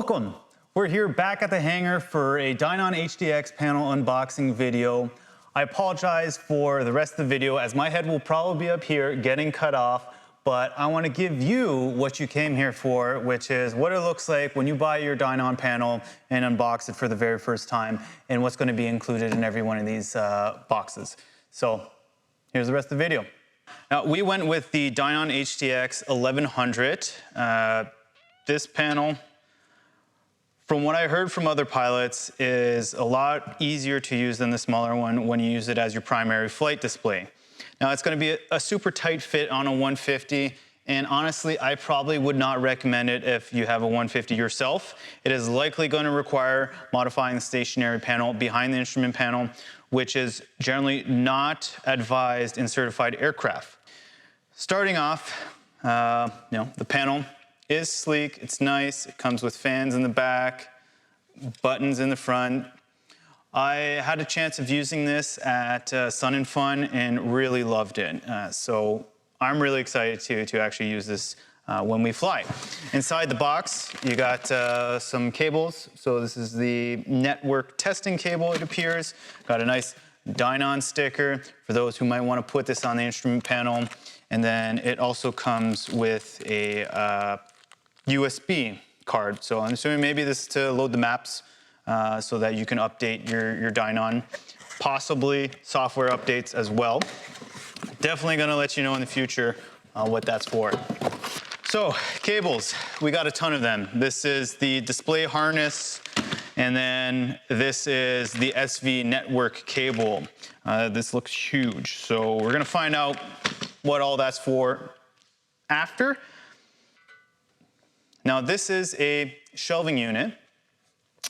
Welcome. We're here back at the hangar for a Dynon HDX panel unboxing video. I apologize for the rest of the video as my head will probably be up here getting cut off, but I want to give you what you came here for, which is what it looks like when you buy your Dynon panel and unbox it for the very first time and what's going to be included in every one of these boxes. So here's the rest of the video. Now, we went with the Dynon HDX1100. This panel, from what I heard from other pilots, is a lot easier to use than the smaller one when you use it as your primary flight display. Now, it's going to be a super tight fit on a 150, and honestly, I probably would not recommend it if you have a 150 yourself. It is likely going to require modifying the stationary panel behind the instrument panel, which is generally not advised in certified aircraft. Starting off, the panel is sleek, it's nice, it comes with fans in the back, buttons in the front. I had a chance of using this at Sun and Fun and really loved it. So I'm really excited to actually use this when we fly. Inside the box, you got some cables. So this is the network testing cable, it appears. Got a nice Dynon sticker for those who might want to put this on the instrument panel. And then it also comes with a USB card. So I'm assuming maybe this is to load the maps so that you can update your Dynon, possibly software updates as well. Definitely gonna let you know in the future what that's for. So cables, we got a ton of them. This is the display harness, and then this is the SV network cable. This looks huge. So we're gonna find out what all that's for after. Now, this is a shelving unit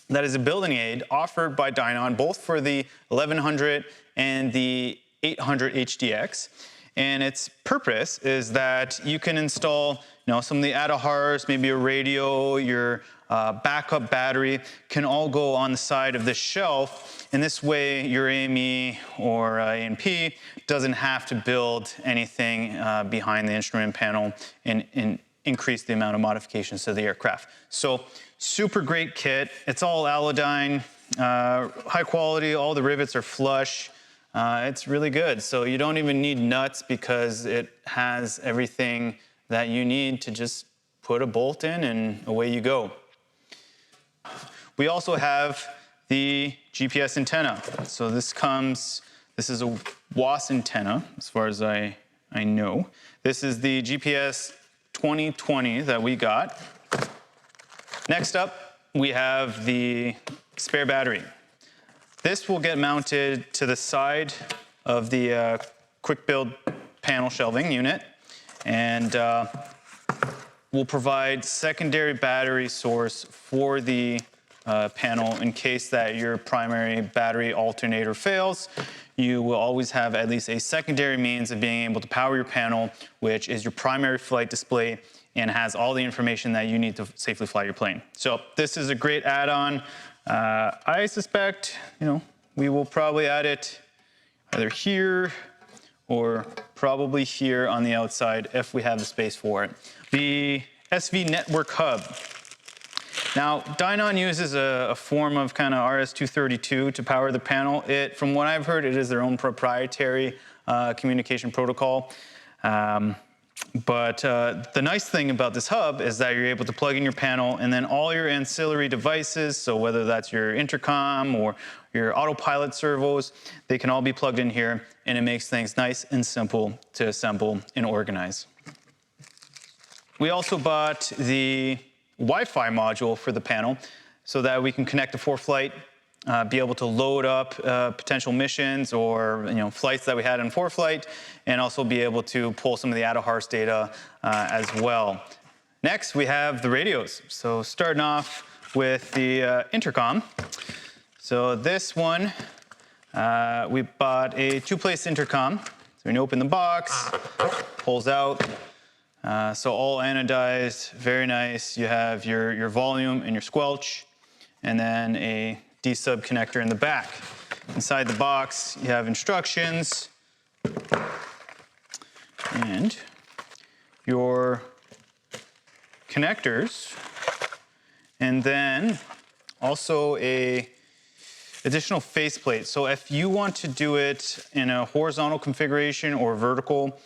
that is a building aid offered by Dynon, both for the 1100 and the 800 HDX. And its purpose is that you can install some of the ADAHRS, maybe a radio, your backup battery, can all go on the side of this shelf. And this way, your AME or A&P doesn't have to build anything behind the instrument panel and increase the amount of modifications to the aircraft. So super great kit. It's all Aladyne, high quality, all the rivets are flush. It's really good. So you don't even need nuts because it has everything that you need to just put a bolt in and away you go. We also have the GPS antenna. So this is a WAS antenna as far as I know. This is the GPS 2020 that we got. Next up, we have the spare battery. This will get mounted to the side of the quick build panel shelving unit, and will provide secondary battery source for the panel in case that your primary battery alternator fails. You will always have at least a secondary means of being able to power your panel, which is your primary flight display and has all the information that you need to safely fly your plane. So this is a great add-on. I suspect, we will probably add it either here or probably here on the outside if we have the space for it. The SV network hub. Now, Dynon uses a form of kind of RS-232 to power the panel. From what I've heard, it is their own proprietary communication protocol. But the nice thing about this hub is that you're able to plug in your panel and then all your ancillary devices, so whether that's your intercom or your autopilot servos, they can all be plugged in here, and it makes things nice and simple to assemble and organize. We also bought the Wi-Fi module for the panel so that we can connect to ForeFlight, be able to load up potential missions or flights that we had in ForeFlight, and also be able to pull some of the ADAHRS data as well. Next, we have the radios. So starting off with the Intercom. So this one, we bought a two-place intercom. So when you open the box, pulls out. So all anodized, very nice. You have your volume and your squelch, and then a D-sub connector in the back. Inside the box, you have instructions and your connectors and then also a additional faceplate. So if you want to do it in a horizontal configuration or vertical,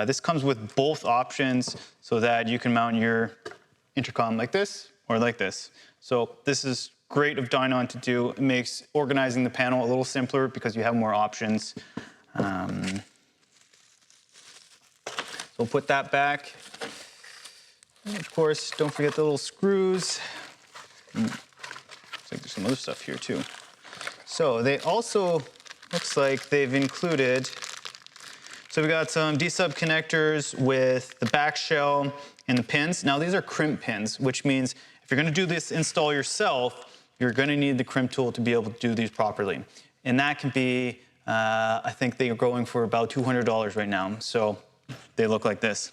this comes with both options so that you can mount your intercom like this or like this. So this is great of Dynon to do. It makes organizing the panel a little simpler because you have more options. So we'll put that back. And of course, don't forget the little screws. Looks like there's some other stuff here too. So they also, looks like they've included, so we got some D-sub connectors with the back shell and the pins. Now these are crimp pins, which means if you're gonna do this install yourself, you're gonna need the crimp tool to be able to do these properly. And that can be, I think they are going for about $200 right now. So they look like this.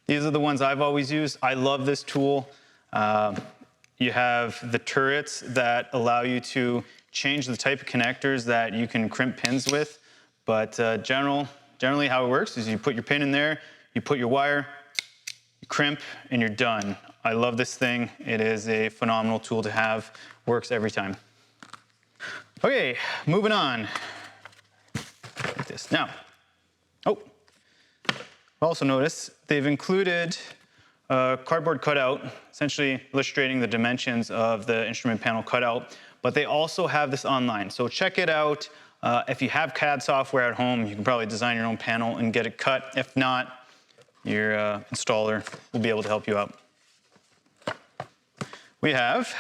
These are the ones I've always used. I love this tool. You have the turrets that allow you to change the type of connectors that you can crimp pins with. But generally how it works is you put your pin in there, you put your wire, you crimp, and you're done. I love this thing. It is a phenomenal tool to have. Works every time. Okay, moving on. Like this. Now, also notice they've included a cardboard cutout, essentially illustrating the dimensions of the instrument panel cutout, but they also have this online. So check it out. If you have CAD software at home, you can probably design your own panel and get it cut. If not, your installer will be able to help you out. We have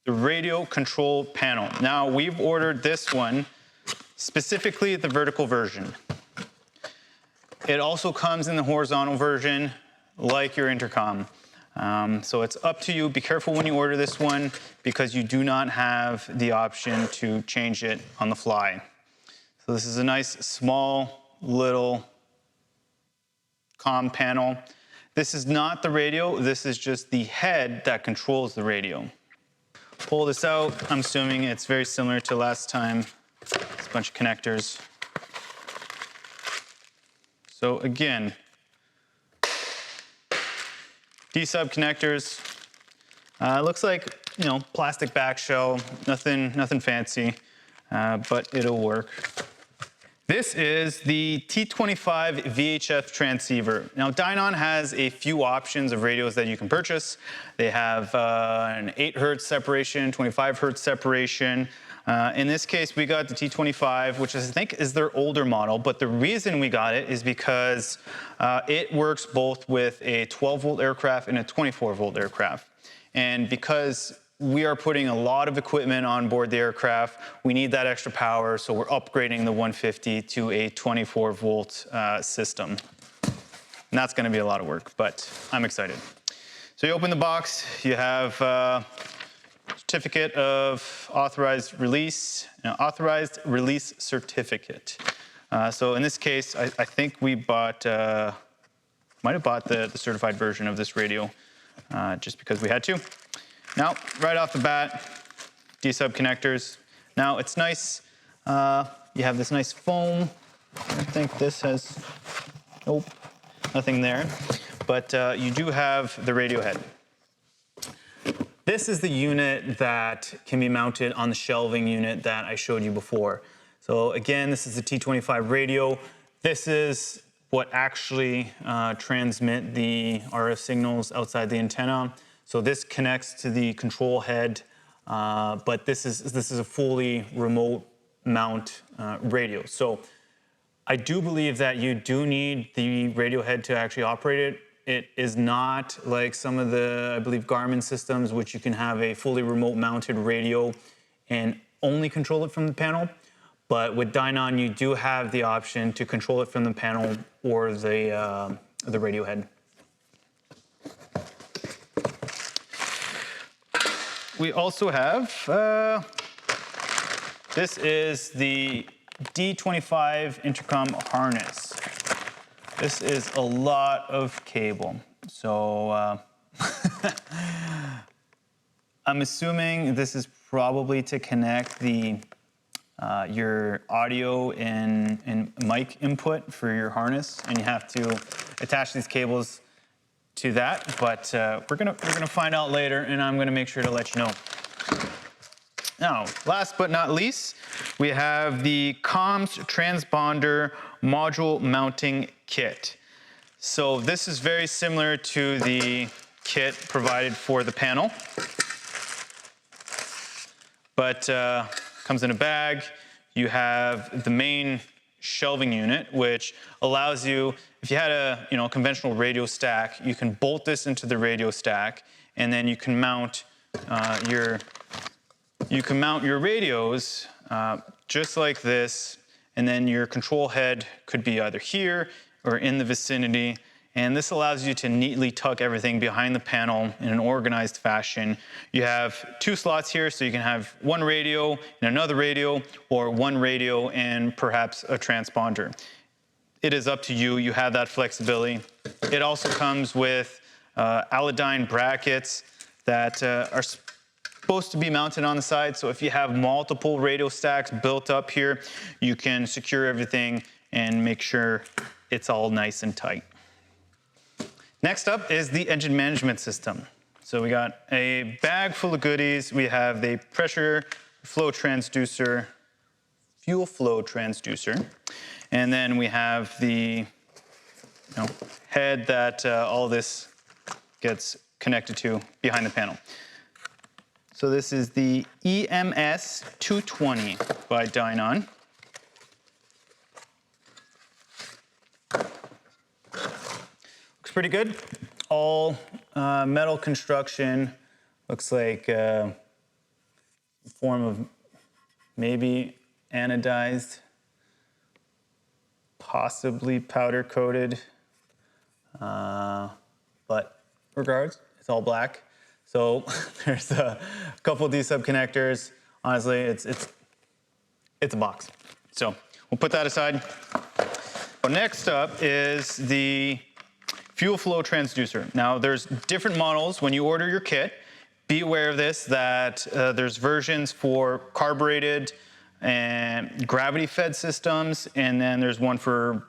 the radio control panel. Now, we've ordered this one, specifically the vertical version. It also comes in the horizontal version, like your intercom. So it's up to you. Be careful when you order this one because you do not have the option to change it on the fly. So this is a nice, small, little comm panel. This is not the radio. This is just the head that controls the radio. Pull this out. I'm assuming it's very similar to last time. It's a bunch of connectors. So again, D-sub connectors. Looks like, plastic back shell, nothing fancy, but it'll work. This is the T25 VHF transceiver. Now, Dynon has a few options of radios that you can purchase. They have an 8 hertz separation, 25 hertz separation. In this case, we got the T25, which I think is their older model, but the reason we got it is because it works both with a 12-volt aircraft and a 24-volt aircraft. And because we are putting a lot of equipment on board the aircraft, we need that extra power, so we're upgrading the 150 to a 24-volt system. And that's gonna be a lot of work, but I'm excited. So you open the box, you have certificate of authorized release certificate. So in this case, I think we might have bought the certified version of this radio just because we had to. Now, right off the bat, D-sub connectors. Now it's nice, you have this nice foam. I think this has, nope, nothing there. But you do have the radio head. This is the unit that can be mounted on the shelving unit that I showed you before. So again, this is the T25 radio. This is what actually transmit the RF signals outside the antenna. So this connects to the control head, but this is a fully remote mount radio. So I do believe that you do need the radio head to actually operate it. It is not like some of the, I believe, Garmin systems, which you can have a fully remote mounted radio and only control it from the panel. But with Dynon, you do have the option to control it from the panel or the radio head. We also have, this is the D25 intercom harness. This is a lot of cable. So I'm assuming this is probably to connect the your audio and mic input for your harness, and you have to attach these cables to that. But we're gonna find out later, and I'm gonna make sure to let you know. Now, last but not least, we have the comms transponder module mounting kit. So this is very similar to the kit provided for the panel, but comes in a bag. You have the main shelving unit, which allows you, if you had a conventional radio stack, you can bolt this into the radio stack, and then you can mount your radios just like this, and then your control head could be either here or in the vicinity. And this allows you to neatly tuck everything behind the panel in an organized fashion. You have 2 slots here, so you can have one radio and another radio, or one radio and perhaps a transponder. It is up to you. You have that flexibility. It also comes with Aladyne brackets that are supposed to be mounted on the side. So if you have multiple radio stacks built up here, you can secure everything and make sure it's all nice and tight. Next up is the engine management system. So we got a bag full of goodies. We have the pressure flow transducer, fuel flow transducer, and then we have the head that all this gets connected to behind the panel. So this is the EMS 220 by Dynon. Looks pretty good. All metal construction. Looks like a form of maybe anodized, possibly powder coated, but regards, it's all black. So there's a couple of these sub-connectors. Honestly, it's a box. So we'll put that aside. But next up is the fuel flow transducer. Now there's different models when you order your kit. Be aware of this, that there's versions for carbureted and gravity-fed systems, and then there's one for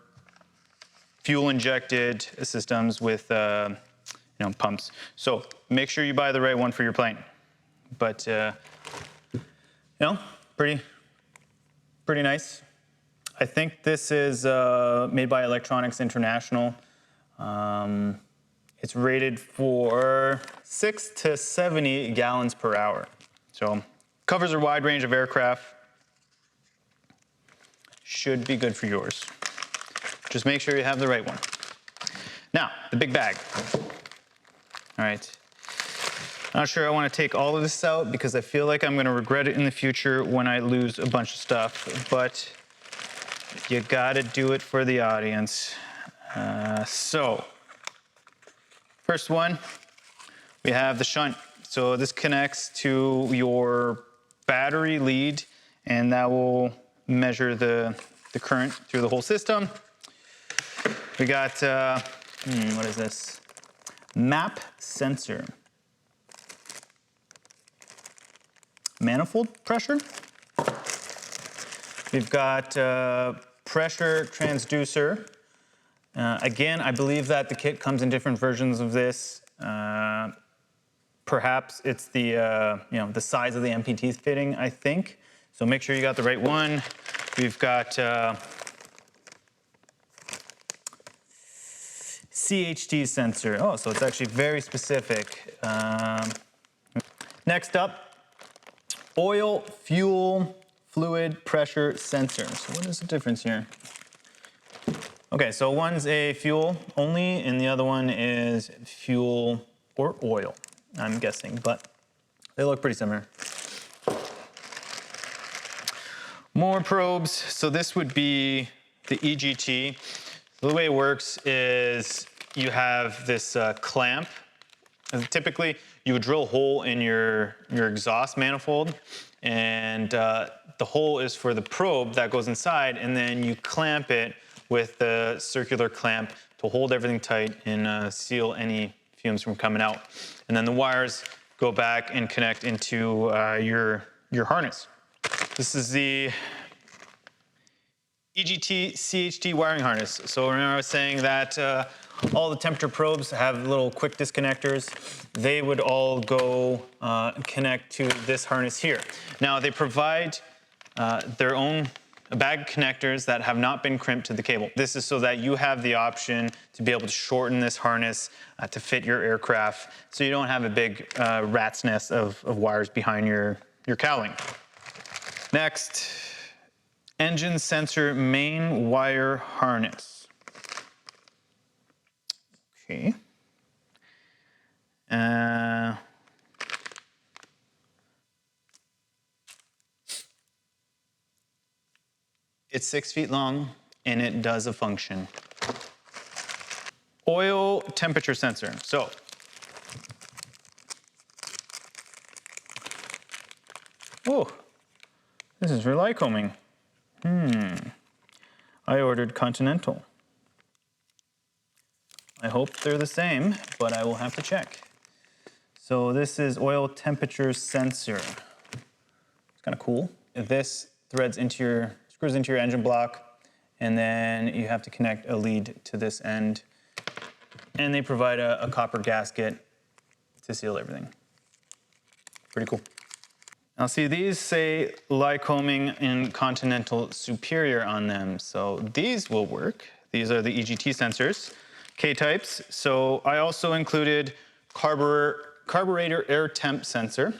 fuel-injected systems with pumps. So make sure you buy the right one for your plane. But pretty nice. I think this is made by Electronics International. It's rated for 6 to 70 gallons per hour. So covers a wide range of aircraft. Should be good for yours. Just make sure you have the right one. Now, the big bag. All right. Not sure I want to take all of this out because I feel like I'm going to regret it in the future when I lose a bunch of stuff, but you got to do it for the audience. So, first one, we have the shunt. So this connects to your battery lead, and that will measure the current through the whole system. We got, what is this? Map sensor. Manifold pressure. We've got pressure transducer. Again, I believe that the kit comes in different versions of this. Perhaps it's the the size of the MPT fitting, I think. So make sure you got the right one. We've got CHD sensor. Oh, so it's actually very specific. Next up, oil, fuel, fluid, pressure sensor. So what is the difference here? Okay, so one's a fuel only, and the other one is fuel or oil, I'm guessing, but they look pretty similar. More probes. So this would be the EGT. The way it works is you have this clamp. Typically, you would drill a hole in your exhaust manifold, and the hole is for the probe that goes inside, and then you clamp it with the circular clamp to hold everything tight and seal any fumes from coming out. And then the wires go back and connect into your harness. This is the EGT CHD wiring harness. So remember I was saying that all the temperature probes have little quick disconnectors. They would all go connect to this harness here. Now they provide their own bag connectors that have not been crimped to the cable. This is so that you have the option to be able to shorten this harness to fit your aircraft, so you don't have a big rat's nest of wires behind your cowling. Next, engine sensor main wire harness. Okay. It's 6 feet long and it does a function. Oil temperature sensor. So, oh, this is for Lycoming. I ordered Continental. I hope they're the same, but I will have to check. So this is oil temperature sensor. It's kind of cool. This threads into your, screws into your engine block, and then you have to connect a lead to this end. And they provide a copper gasket to seal everything. Pretty cool. Now see, these say Lycoming and Continental Superior on them, so these will work. These are the EGT sensors, K-types. So I also included carburetor air temp sensor.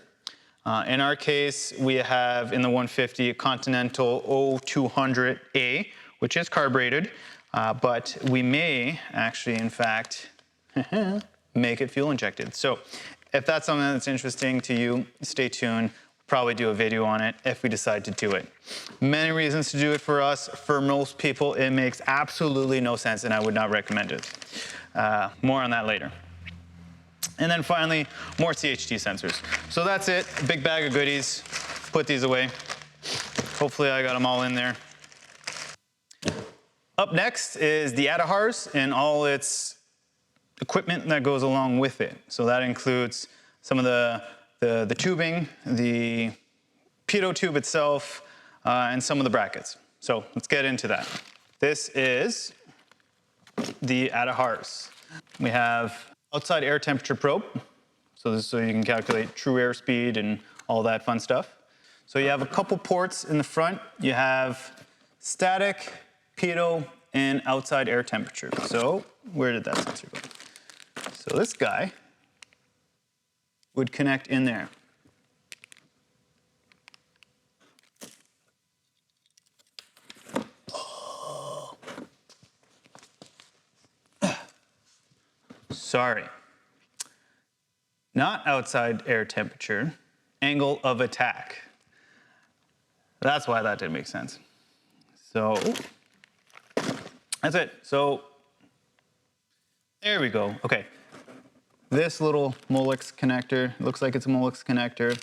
In our case, we have in the 150 Continental 0200A, which is carbureted, but we may actually, in fact, make it fuel injected. So if that's something that's interesting to you, stay tuned. Probably do a video on it if we decide to do it. Many reasons to do it for us. For most people, it makes absolutely no sense and I would not recommend it. More on that later. And then finally, more CHD sensors. So that's it, a big bag of goodies. Put these away. Hopefully I got them all in there. Up next is the ADAHRS and all its equipment that goes along with it. So that includes some of the tubing, the pitot tube itself, and some of the brackets. So let's get into that. This is the ADAHRS. We have outside air temperature probe. So this is so you can calculate true airspeed and all that fun stuff. So you have a couple ports in the front. You have static, pitot, and outside air temperature. So where did that sensor go? So this guy would connect in there. Sorry. Not outside air temperature, angle of attack. That's why that didn't make sense. So that's it. So there we go. Okay. This little Molex connector, looks like it's a Molex connector.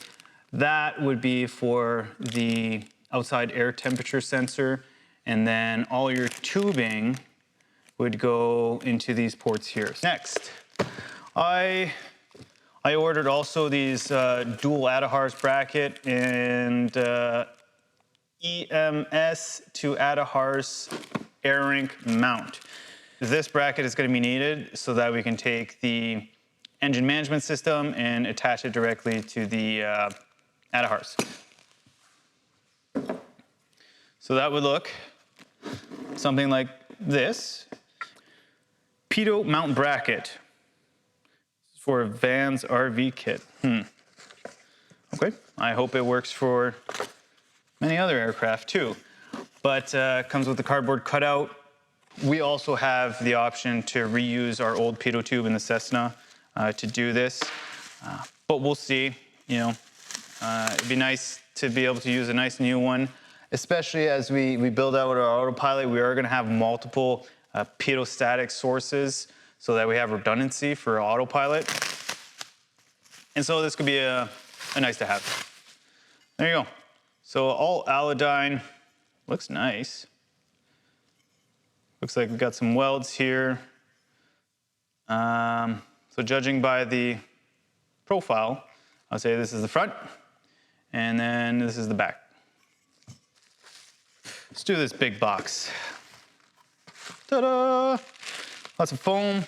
That would be for the outside air temperature sensor. And then all your tubing would go into these ports here. Next, I ordered also these dual ADAHRS bracket and EMS to ADAHRS air rink mount. This bracket is going to be needed so that we can take the engine management system and attach it directly to the ADAHRS. So that would look something like this. Pitot mount bracket for a Vans RV kit. Okay, I hope it works for many other aircraft too. But comes with the cardboard cutout. We also have the option to reuse our old pitot tube in the Cessna to do this. But we'll see, you know. It'd be nice to be able to use a nice new one, especially as we build out our autopilot. We are gonna have multiple pitot-static sources so that we have redundancy for autopilot. And so this could be a nice to have. There you go. So all Aladyne, looks nice. Looks like we've got some welds here. So judging by the profile, I'll say this is the front, and then this is the back. Let's do this big box. Ta-da! Lots of foam.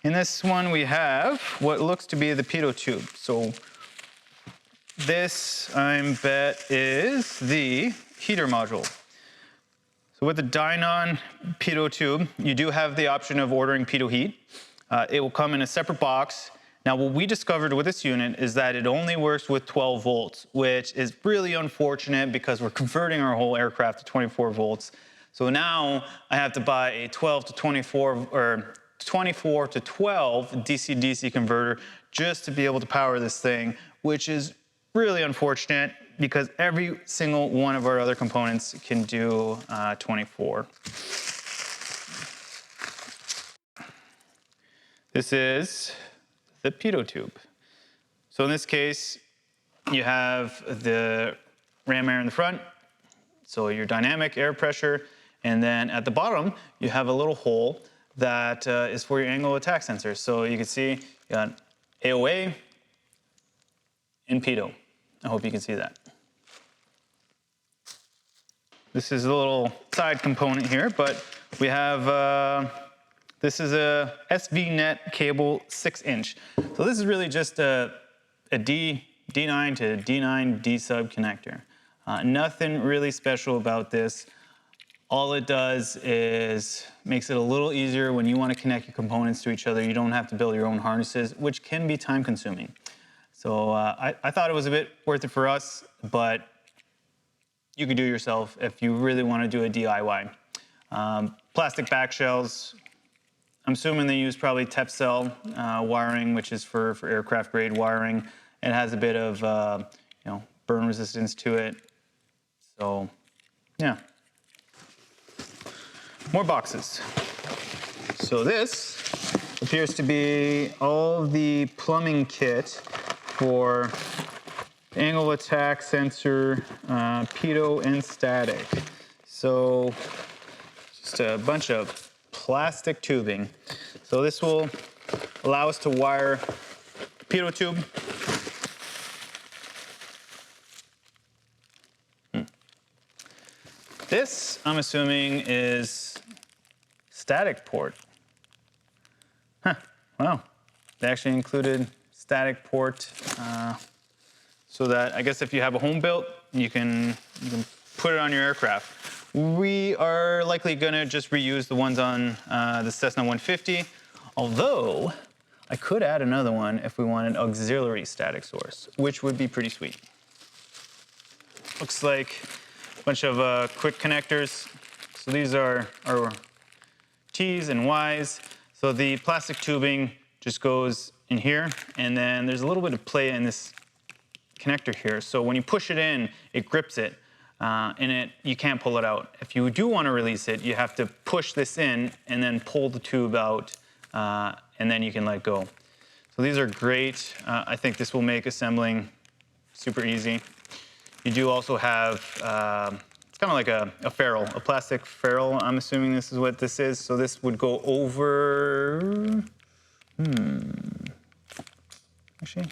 In this one we have what looks to be the pitot tube. So this, I bet, is the heater module. So with the Dynon pitot tube, you do have the option of ordering pitot heat. It will come in a separate box. Now what we discovered with this unit is that it only works with 12 volts, which is really unfortunate because we're converting our whole aircraft to 24 volts. So now I have to buy a 12 to 24 or 24 to 12 DC-DC converter just to be able to power this thing, which is really unfortunate because every single one of our other components can do 24. This is the pitot tube. So in this case, you have the ram air in the front, so your dynamic air pressure, and then at the bottom, you have a little hole that is for your angle of attack sensor. So you can see you got AOA and pitot. I hope you can see that. This is a little side component here, but we have, this is a SVnet cable 6-inch. So this is really just a D9 to D9 D-sub connector. Nothing really special about this. All it does is makes it a little easier when you want to connect your components to each other. You don't have to build your own harnesses, which can be time consuming. So I thought it was a bit worth it for us, but you could do it yourself if you really want to do a DIY. Plastic back shells. I'm assuming they use probably Tepcell wiring, which is for aircraft grade wiring. It has a bit of burn resistance to it. So yeah. More boxes. So this appears to be all the plumbing kit for angle attack sensor, pitot, and static. So just a bunch of plastic tubing. So this will allow us to wire pitot tube. This, I'm assuming, is static port. Huh, wow. They actually included static port so that I guess if you have a home built, you can put it on your aircraft. We are likely gonna just reuse the ones on the Cessna 150, although I could add another one if we wanted auxiliary static source, which would be pretty sweet. Looks like a bunch of quick connectors. So these are our T's and Y's. So the plastic tubing just goes in here, and then there's a little bit of play in this connector here. So when you push it in, it grips it, and you can't pull it out. If you do want to release it, you have to push this in and then pull the tube out, and then you can let go. So these are great. I think this will make assembling super easy. You do also have, it's kind of like a ferrule, a plastic ferrule. I'm assuming this is what this is. So this would go over, actually,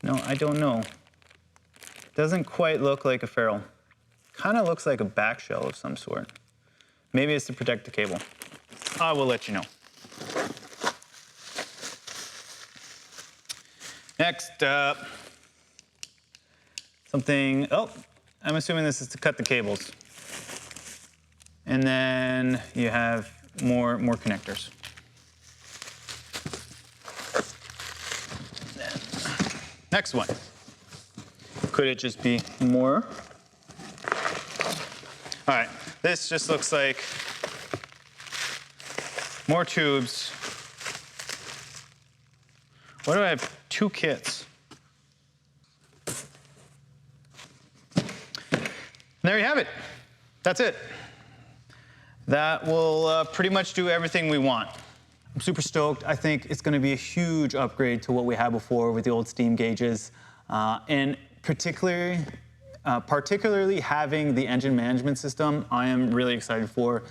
no, I don't know. Doesn't quite look like a ferrule. Kind of looks like a back shell of some sort. Maybe it's to protect the cable. I will let you know. Next up, something, oh, I'm assuming this is to cut the cables. And then you have more connectors. Next one. Could it just be more? All right, this just looks like more tubes. Why do I have two kits? There you have it. That's it. That will pretty much do everything we want. I'm super stoked. I think it's going to be a huge upgrade to what we had before with the old steam gauges, and particularly having the engine management system. I am really excited for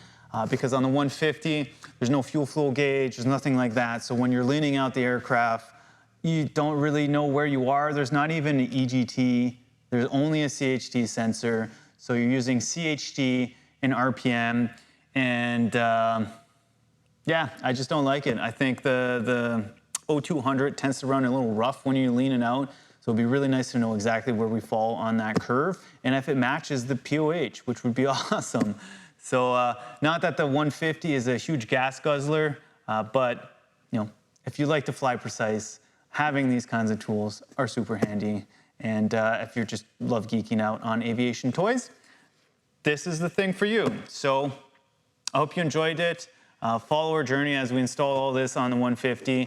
because on the 150, there's no fuel flow gauge, there's nothing like that. So when you're leaning out the aircraft, you don't really know where you are. There's not even an EGT. There's only a CHT sensor. So you're using CHD and RPM, and yeah, I just don't like it. I think the 0200 tends to run a little rough when you lean it out. So it'd be really nice to know exactly where we fall on that curve, and if it matches the POH, which would be awesome. So not that the 150 is a huge gas guzzler, but you know, if you like to fly precise, having these kinds of tools are super handy. And if you just love geeking out on aviation toys, this is the thing for you. So I hope you enjoyed it. Follow our journey as we install all this on the 150.